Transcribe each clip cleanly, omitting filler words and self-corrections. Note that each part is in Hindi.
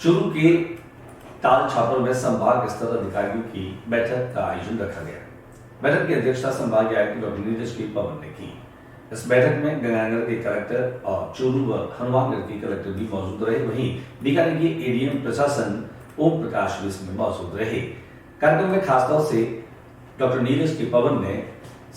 चूरू के ताल छापर में संभाग स्तर अधिकारियों की बैठक का आयोजन रखा गया। बैठक की अध्यक्षता संभागीय आयुक्त डॉक्टर नीरज के पवन ने की। इस बैठक में गंगानगर के कलेक्टर और चूरू व हनुमानगढ़ के कलेक्टर भी मौजूद रहे। वहीं बीकानेर के एडीएम प्रशासन ओम प्रकाश भी इसमें मौजूद रहे। कार्यक्रम में खासतौर से डॉक्टर नीरज के पवन ने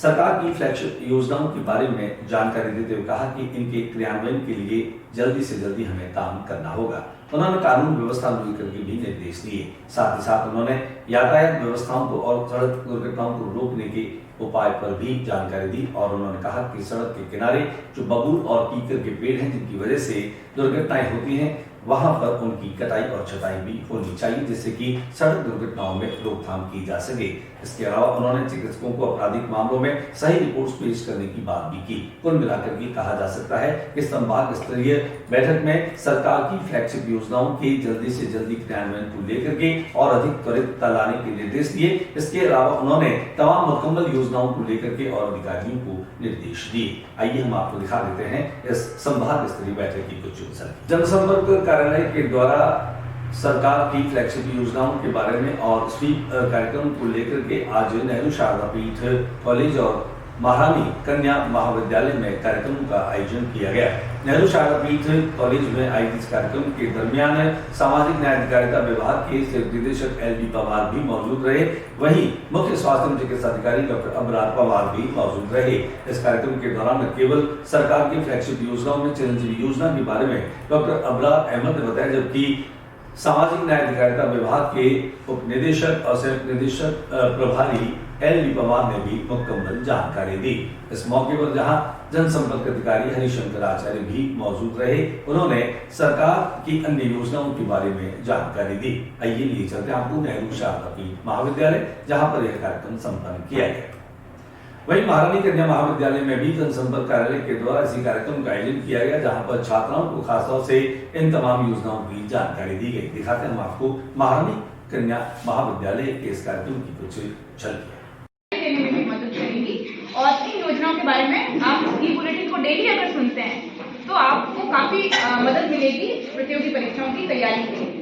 सरकार की फ्लैगशिप योजनाओं के बारे में जानकारी देते हुए कहा कि इनके क्रियान्वयन के लिए जल्दी से जल्दी हमें काम करना होगा। उन्होंने कानून व्यवस्था लेकर के भी निर्देश दिए। साथ ही साथ उन्होंने यातायात व्यवस्थाओं को और सड़क दुर्घटनाओं को रोकने के उपाय पर भी जानकारी दी और उन्होंने कहा कि सड़क के किनारे जो बबूल और कीकर के पेड़ हैं जिनकी वजह से दुर्घटनाएं होती हैं, वहां पर उनकी कटाई और छटाई भी होनी चाहिए जिससे कि सड़क दुर्घटनाओं में रोकथाम की जा सके। इसके अलावा उन्होंने चिकित्सकों को आपराधिक मामलों में सही रिपोर्ट्स पेश करने की बात भी की। कुल मिलाकर के कहा जा सकता है कि संभाग स्तरीय बैठक में सरकार की फ्लैगशिप योजनाओं के जल्दी से जल्दी क्रियान्वयन को लेकर के और अधिक त्वरित लाने के निर्देश दिए। इसके अलावा उन्होंने तमाम मुकम्मल योजनाओं को लेकर के और अधिकारियों को निर्देश दिए। आइए हम आपको दिखा देते हैं इस संभाग स्तरीय बैठक की कुछ झलक। जनसंपर्क कार्यालय के द्वारा सरकार की फ्लैगशिप योजनाओं के बारे में और स्वीप कार्यक्रम को लेकर के आज नेहरू शारदा पीठ कॉलेज और महारानी कन्या महाविद्यालय में कार्यक्रम का आयोजन किया गया। नेहरू शारदा पीठ कॉलेज में आयोजित इस कार्यक्रम के दरमियान सामाजिक न्याय अधिकारिता विभाग के निदेशक एल.डी. पवार भी मौजूद रहे। वहीं मुख्य स्वास्थ्य एवं चिकित्सा अधिकारी डॉक्टर अबरार पवार भी मौजूद रहे। इस कार्यक्रम के दौरान न केवल सरकार की फ्लैगशिप योजनाओं में चिरंजीवी योजना के बारे में डॉक्टर अबरार अहमद ने बताया, जबकि सामाजिक न्याय अधिकारिता विभाग के उप निदेशक और संयुक्त निदेशक प्रभारी एल.डी. पवार ने भी मुकम्मल जानकारी दी। इस मौके पर जहां जनसंपर्क अधिकारी हरिशंकर आचार्य भी मौजूद रहे, उन्होंने सरकार की अन्य योजनाओं के बारे में जानकारी दी। आइए लिए चलते आपको नेहरू शारदा पीठ महाविद्यालय, जहां पर यह कार्यक्रम संपन्न किया गया। वहीं महारानी कन्या महाविद्यालय में भी जनसंपर्क कार्यालय के द्वारा इसी कार्यक्रम का आयोजन किया गया, जहां पर छात्राओं को खासतौर से इन तमाम योजनाओं की जानकारी दी गई। दिखाते हैं हम आपको महारानी कन्या महाविद्यालय के इस कार्यक्रम की कुछ झलकियां। और इन योजनाओं के बारे में आप ई बुलेटिन को डेली अगर सुनते हैं तो आपको काफी मदद मिलेगी प्रतियोगी परीक्षाओं की तैयारी के लिए।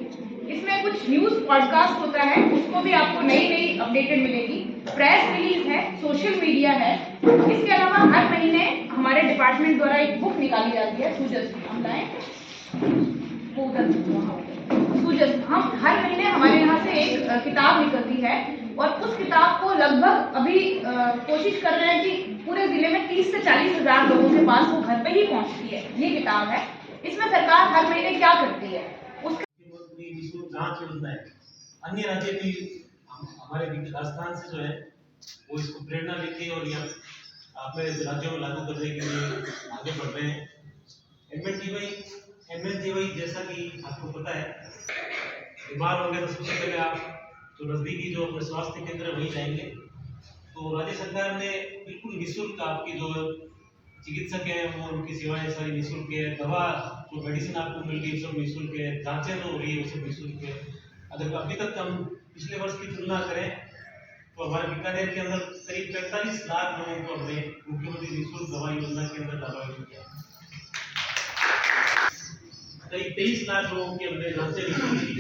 इसमें कुछ न्यूज पॉडकास्ट होता है, उसको भी आपको नई नई अपडेटेड मिलेगी। प्रेस रिलीज है, सोशल मीडिया है। इसके अलावा हर महीने हमारे डिपार्टमेंट द्वारा एक बुक निकाली जाती है, सूजस। हम हर महीने हमारे यहाँ से एक किताब निकलती है और उस किताब को लगभग अभी कोशिश कर रहे हैं कि पूरे जिले में 30 से 40 हजार लोगों के पास वो घर पे ही पहुंचती है। ये किताब है। इसमें सरकार हर महीने क्या करती है उसका जांच योजना है। अन्य राज्य भी हमारे राजस्थान से जो है वो इसको प्रेरणा लेके और या अपने राज्यों में लागू करने के लिए आगे बढ़ रहे हैं। एमएनटीवाई जैसा कि आपको पता है, बीमार होंगे तो सबसे पहले आप तो नजदीकी जो अपने स्वास्थ्य केंद्र है वहीं जाएंगे। तो राज्य सरकार ने बिल्कुल निःशुल्क आपकी जो चिकित्सक है वो उनकी सेवाएं सारी निःशुल्क है। दवा जो मेडिसिन आपको मिल गई सब निःशुल्क है। जांचें जो हो रही है वो सब निःशुल्क है। अगर अभी तक हम पिछले वर्ष की तुलना करें तो हमारे बीकानेर के अंदर करीब 45 लाख लोगों को हमने मुख्यमंत्री निःशुल्क दवा योजना के अंदर लाभान्वित किया। करीब 23 लाख लोगों की हमने जांचें निःशुल्क की।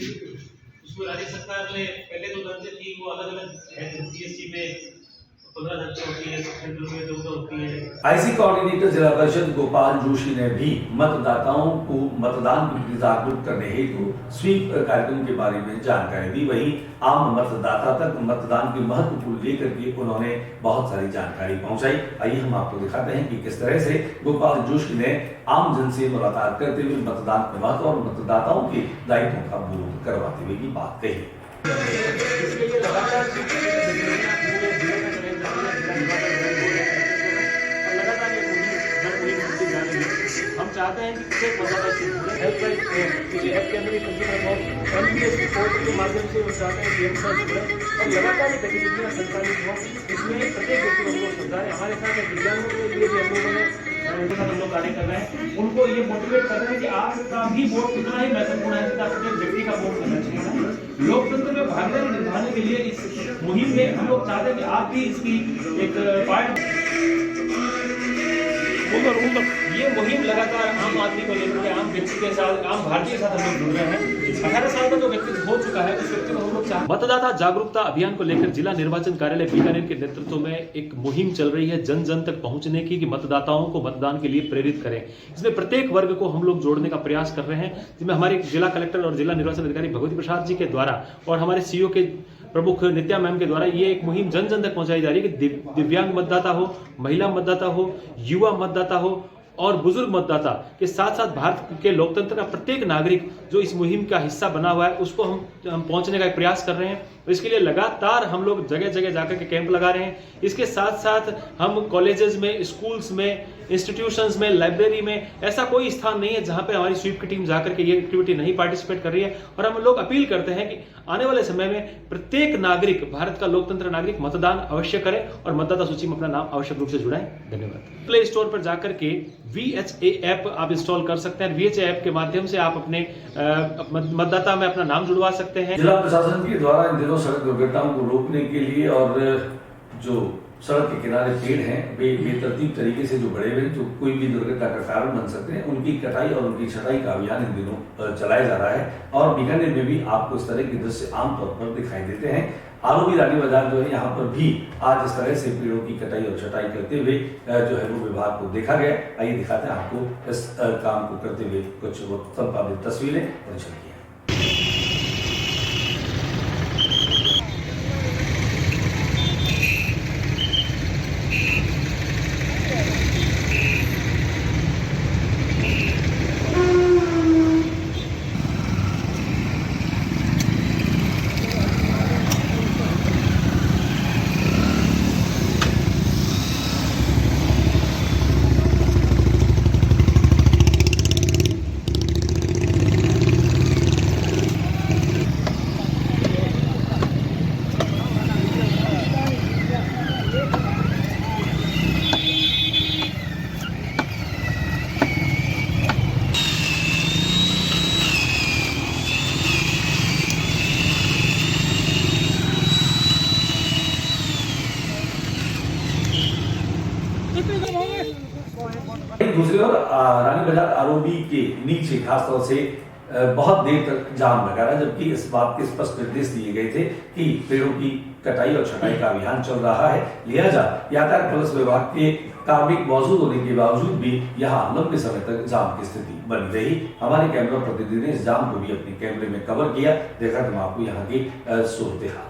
उसमें राज्य सरकार ने पहले जो जांचें की वो अलग अलग है। पीएससी में 15 जांचें होती है, सेंट्रल में 14 होती है। आईसी कोऑर्डिनेटर जिला परिषद गोपाल जोशी ने भी मतदाताओं को मतदान के प्रति जागरूक करने हेतु स्वीप कार्यक्रम के बारे में जानकारी दी। वहीं आम मतदाता तक मतदान के महत्व को लेकर के उन्होंने बहुत सारी जानकारी पहुंचाई। आइए हम आपको दिखाते हैं कि किस तरह से गोपाल जोशी ने आम जन से मुलाकात करते हुए मतदान के महत्व और मतदाताओं के दायित्वों का बोध करवाते हुए की बात कही। हम चाहते हैं कि प्रत्येक मतदाता हेल्पलाइन किसी ऐप के अंदर कंज्यूमर हो, एमपीएससी पोर्टल के माध्यम से वो चाहते हैं कि हम सब जुड़े और लगातार गतिविधियाँ संचालित हो। इसमें प्रत्येक व्यक्ति को हम लोग समझा रहे हैं। हमारे साथ दिव्यांगों के लिए भी हम लोगों ने उनके साथ हम लोग कार्य कर रहे हैं। उनको ये मोटिवेट कर रहे हैं कि आपका भी वोट कितना ही महत्वपूर्ण है जितना प्रत्येक व्यक्ति का वोट करना चाहिए। लोकतंत्र में भागीदारी निभाने के लिए इस मुहिम में हम लोग चाहते हैं कि आप भी इसकी एक पार्ट ये मुहिम लगातार आम आदमी को लेकर के, आम व्यक्ति के साथ, आम भारतीय के साथ हम लोग जुड़ रहे हैं। 18 साल का जो व्यक्ति हो चुका है, उस व्यक्ति को हम लोग मतदाता जागरूकता अभियान को लेकर जिला निर्वाचन कार्यालय बीकानेर के नेतृत्व में एक मुहिम चल रही है जन जन तक पहुंचने की, कि मतदाताओं को मतदान के लिए प्रेरित करें। इसमें प्रत्येक वर्ग को हम लोग जोड़ने का प्रयास कर रहे हैं, जिसमें हमारे जिला कलेक्टर और जिला निर्वाचन अधिकारी भगवती प्रसाद जी के द्वारा और हमारे सीईओ के प्रमुख नित्या मैम के द्वारा ये एक मुहिम जन जन तक पहुंचाई जा रही है कि दिव्यांग मतदाता हो, महिला मतदाता हो, युवा मतदाता हो और बुजुर्ग मतदाता के साथ साथ भारत के लोकतंत्र का प्रत्येक नागरिक जो इस मुहिम का हिस्सा बना हुआ है, उसको हम पहुंचने का प्रयास कर रहे हैं। इसके लिए लगातार हम लोग जगह जगह जाकर के कैंप लगा रहे हैं। इसके साथ साथ हम कॉलेजेस में, स्कूल्स में, इंस्टीट्यूशंस में, लाइब्रेरी में, ऐसा कोई स्थान नहीं है जहां पे हमारी स्वीप की टीम जाकर के ये एक्टिविटी नहीं पार्टिसिपेट कर रही है। और हम लोग अपील करते हैं कि आने वाले समय में प्रत्येक नागरिक, भारत का लोकतंत्र नागरिक मतदान अवश्य करें और मतदाता सूची में अपना नाम आवश्यक रूप से जुड़ाएं। धन्यवाद। प्ले स्टोर पर जाकर के VHA ऐप आप इंस्टॉल कर सकते हैं। VHA ऐप के माध्यम से आप अपने मतदाता में अपना नाम जुड़वा सकते हैं। जिला प्रशासन के द्वारा इन दिनों सड़क दुर्घटनाओं को रोकने के लिए और जो सड़क के किनारे पेड़ हैं वे बेतरतीब तरीके से जो बड़े हुए जो कोई भी दुर्घटना का कारण बन सकते हैं, उनकी कटाई और उनकी छटाई का अभियान इन दिनों चलाया जा रहा है। और बीकानेर में भी आपको इस तरह के दृश्य आमतौर पर दिखाई देते हैं। आरोबी रानी बाजार जो है, यहाँ पर भी आज इस तरह से पेड़ों की कटाई और छटाई करते हुए जो है वो विभाग को देखा गया। आइए दिखाते हैं आपको इस काम को करते हुए कुछ संपादित तस्वीरें और झलकियां। दूसरी ओर रानी बाजार आरोबी के नीचे खासतौर से बहुत देर तक जाम लगा रहा, जबकि इस बात के स्पष्ट निर्देश दिए गए थे कि पेड़ों की कटाई और छटाई का अभियान चल रहा है। लिहाजा यातायात पुलिस विभाग के कार्मिक मौजूद होने के बावजूद भी यहाँ लंबे समय तक जाम की स्थिति बनी रही। हमारे कैमरा प्रतिनिधि ने इस जाम को भी अपने कैमरे में कवर किया। देखा तुम आपको यहाँ की सूरत हाल।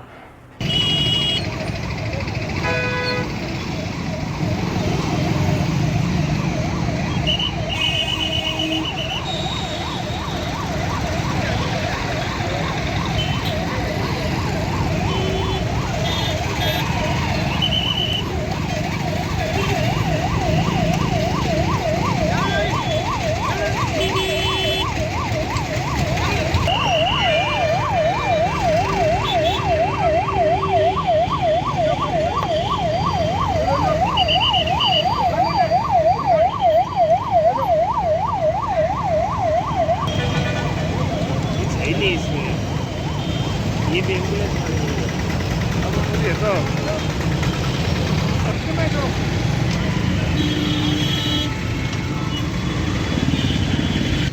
ये भी एम्बुलेंस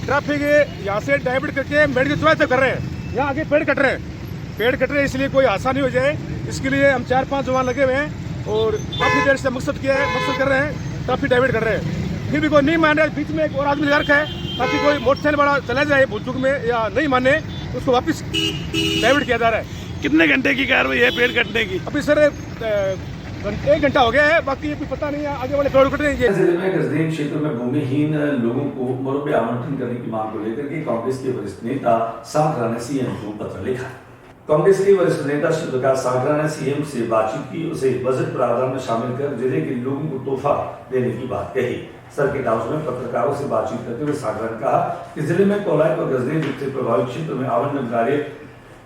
ट्रैफिक यहाँ से डाइवर्ट करके मेडिकल चौराहे तक कर रहे हैं। यहाँ आगे पेड़ कट रहे हैं, इसलिए कोई हादसा नहीं हो जाए, इसके लिए हम 4-5 जवान लगे हुए हैं और काफी देर से मकसद कर रहे हैं, ट्रैफिक डाइवर्ट कर रहे हैं। फिर भी कोई नहीं मान रहा है। बीच में एक और आदमी लगा रखा है ताकि कोई मोटरसाइकिल वाला चला जाए भूल चूक में या नहीं माने, उसको वापस डाइवर्ट किया जा रहा है। कितने घंटे की कार्रवाई है पेड़ कटने की? अभी सर 1 घंटा हो गया है, बाकी कुछ पता नहीं है आगे वाले पेड़ कट रहे हैं। जिले में गजदेव क्षेत्र में भूमिहीन लोगों को मुरब्बे आवंटन करने की मांग को लेकर के कांग्रेस के वरिष्ठ नेता सागरा ने सीएम को पत्र लिखा। कांग्रेस के वरिष्ठ नेता श्री प्रकाश सागरा ने सीएम से बातचीत की, उसे बजट प्रावधान में शामिल कर जिले के लोगों को तोहफा देने की बात कही। सर्किट हाउस में पत्रकारों से बातचीत करते हुए सागरा ने कहा कि जिले में कोलायत और गजदेव से प्रभावित क्षेत्र में आवंटन कार्य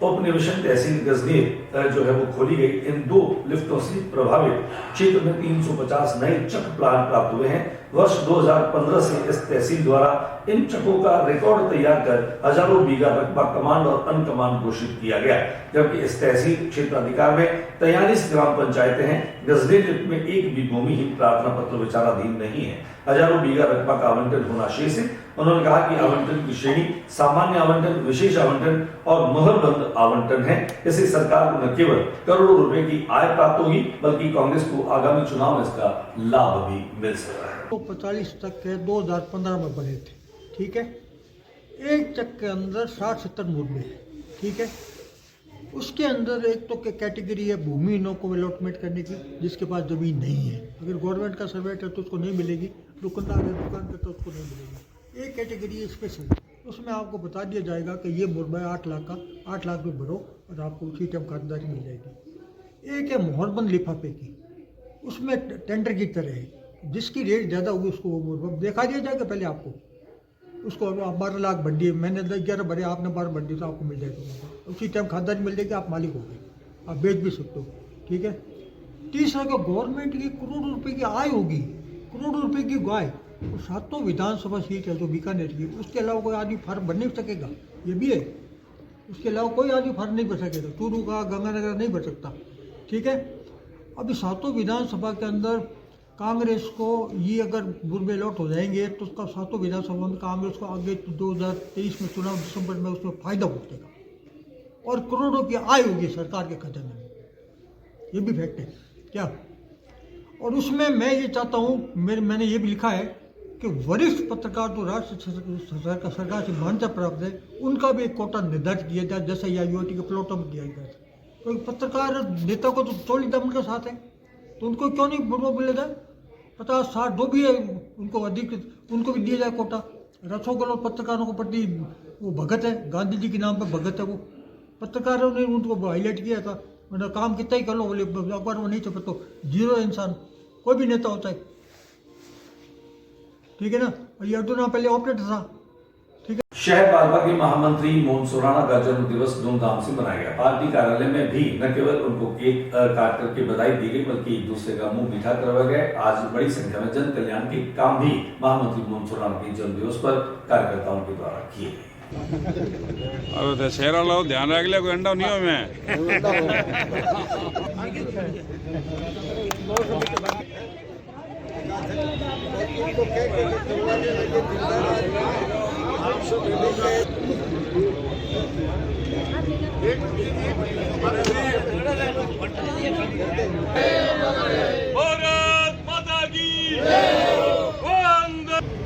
उपनिवेशन तहसील गजनीर जो है वो खोली गई। इन 2 लिफ्टों से प्रभावित क्षेत्र में 350 नए चक प्लान प्राप्त हुए हैं। वर्ष 2015 से इस तहसील द्वारा इन चकों का रिकॉर्ड तैयार कर हजारों बीघा रकबा कमांड और अनकमांड घोषित किया गया, जबकि इस तहसील क्षेत्राधिकार में 43 ग्राम पंचायतें हैं। गजनीर लिफ्ट में एक भी भूमिहीन प्रार्थना पत्र विचाराधीन नहीं है। हजारों बीघा रकबा का आवंटन होना शेष है। उन्होंने कहा कि आवंटन की श्रेणी सामान्य आवंटन, विशेष आवंटन और मोहरबंद आवंटन है। इससे सरकार को न केवल करोड़ों रुपए की आय प्राप्त होगी, बल्कि कांग्रेस को आगामी चुनाव में इसका लाभ भी मिल सकता है। 45 चक के 2015 में बने थे, ठीक है। एक चक के अंदर 60-70 मुर्गे हैं, ठीक है। उसके अंदर एक तो कैटेगरी है भूमिहीनों को अलॉटमेंट करने की, जिसके पास जमीन नहीं है। अगर गवर्नमेंट का सर्वे है तो उसको नहीं मिलेगी, दुकानदार है दुकान पे तो उसको नहीं मिलेगी। एक कैटेगरी है स्पेशल, उसमें आपको बता दिया जाएगा कि ये मुर्गा है 8 लाख का, 8 लाख में भरो और आपको उसी टाइम खातिरदारी मिल जाएगी। एक है मोहरबंद लिफाफे की, उसमें टेंडर की तरह है, जिसकी रेट ज़्यादा होगी उसको वो मुर्गा देखा दिया जाएगा पहले आपको। उसको आप 12 लाख बंडी, मैंने 11 भरे, आपने 12 बंडी, तो आपको मिल जाएगा उसी टाइम खातिरदारी मिल जाएगी, आप मालिक हो गए, आप बेच भी सकते हो, ठीक है। तीसरा का गवर्नमेंट की करोड़ों रुपए की आय होगी, करोड़ों रुपए की गाय, और 7 विधानसभा सीट है जो बीकानेर की, उसके अलावा कोई आदमी फर्म भर नहीं सकेगा, ये भी है। उसके अलावा कोई आदमी फर्म नहीं भर सकेगा, चूरू का गंगानगर नहीं भर सकता, ठीक है। अभी 7 विधानसभा के अंदर कांग्रेस को ये अगर मुर्गे लौट हो जाएंगे तो उसका 7 विधानसभा में कांग्रेस को आगे 2023 में चुनाव दिसंबर में उसमें फायदा पहुंचेगा और करोड़ों की आय होगी सरकार के खजाने में, ये भी फैक्ट है क्या। और उसमें मैं ये चाहता हूँ, मैंने ये भी लिखा है कि वरिष्ठ पत्रकार जो राष्ट्र सरकार से मान्यता प्राप्त है, उनका भी एक कोटा निर्धारित किया जाए, जैसे या यूआईटी के प्लॉटों में किया गया है। तो पत्रकार नेता को तो 40 दमन के साथ है, तो उनको क्यों नहीं मुर्गा मिले जाए? 50-60 जो भी है उनको अधिक, उनको भी दिया जाए कोटा। रसोगोल पत्रकारों को प्रति वो भगत है, गांधी जी के नाम पे भगत है वो। पत्रकारों ने उनको हाईलाइट किया था, मतलब काम कितना ही कर लो, बोले अखबार में नहीं छपे तो 0 इंसान, कोई भी नेता होता है, ठीक है ना। ये अर्जुना पहले ऑपरेटर था, ठीक है। शहर भाजपा के महामंत्री मोहन सुराणा का जन्म दिवस धूमधाम से मनाया गया। पार्टी कार्यालय में भी न केवल उनको केक काट करके बधाई दी गई, बल्कि एक दूसरे का मुंह मीठा करवाया गया। आज बड़ी संख्या में जन कल्याण के काम भी महामंत्री मोहन सुराणा के जन्म दिवस पर कार्यकर्ताओं के द्वारा किए गए। अब दशहरा लो ध्यान रख लिया, कोई अंडा नहीं हो मैं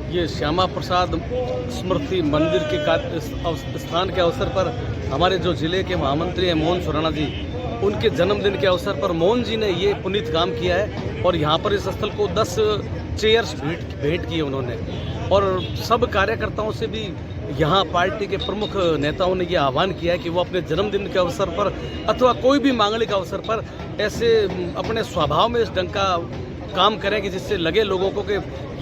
ये श्यामा प्रसाद स्मृति मंदिर के स्थान के अवसर पर हमारे जो जिले के महामंत्री हैं मोहन सुराणा जी, उनके जन्मदिन के अवसर पर मोहन जी ने ये पुनीत काम किया है और यहाँ पर इस स्थल को 10 चेयर्स भेंट किए उन्होंने। और सब कार्यकर्ताओं से भी यहाँ पार्टी के प्रमुख नेताओं ने ये आह्वान किया है कि वो अपने जन्मदिन के अवसर पर अथवा कोई भी मांगलिक अवसर पर ऐसे अपने स्वभाव में इस ढंग का काम करें कि जिससे लगे लोगों को कि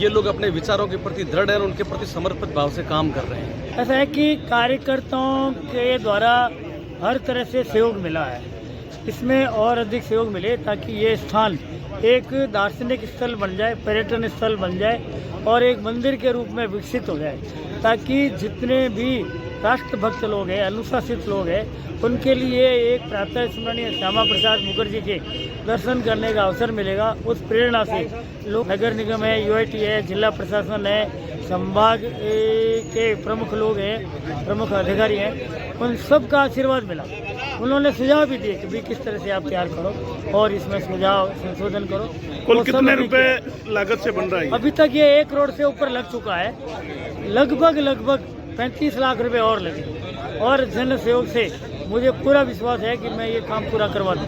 ये लोग अपने विचारों के प्रति दृढ़ हैं और उनके प्रति समर्पित भाव से काम कर रहे हैं। ऐसा है कि कार्यकर्ताओं के द्वारा हर तरह से सहयोग मिला है, इसमें और अधिक सहयोग मिले ताकि ये स्थान एक दार्शनिक स्थल बन जाए, पर्यटन स्थल बन जाए और एक मंदिर के रूप में विकसित हो जाए, ताकि जितने भी राष्ट्रभक्त लोग हैं, अनुशासित लोग हैं, उनके लिए एक प्रातः स्मरणीय श्यामा प्रसाद मुखर्जी के दर्शन करने का अवसर मिलेगा। उस प्रेरणा से लोग, नगर निगम है, यूआईटी है, जिला प्रशासन है, संभाग के प्रमुख लोग हैं, प्रमुख अधिकारी हैं, उन सब का आशीर्वाद मिला। उन्होंने सुझाव भी दिए कि भी किस तरह से आप तैयार करो और इसमें सुझाव संशोधन करो। कुल कितने रुपए लागत से बन रहा है? अभी तक ये 1 करोड़ से ऊपर लग चुका है, लगभग 35 लाख रुपए और लगे और जन सहयोग से मुझे पूरा विश्वास है कि मैं ये काम पूरा करवा दूँ।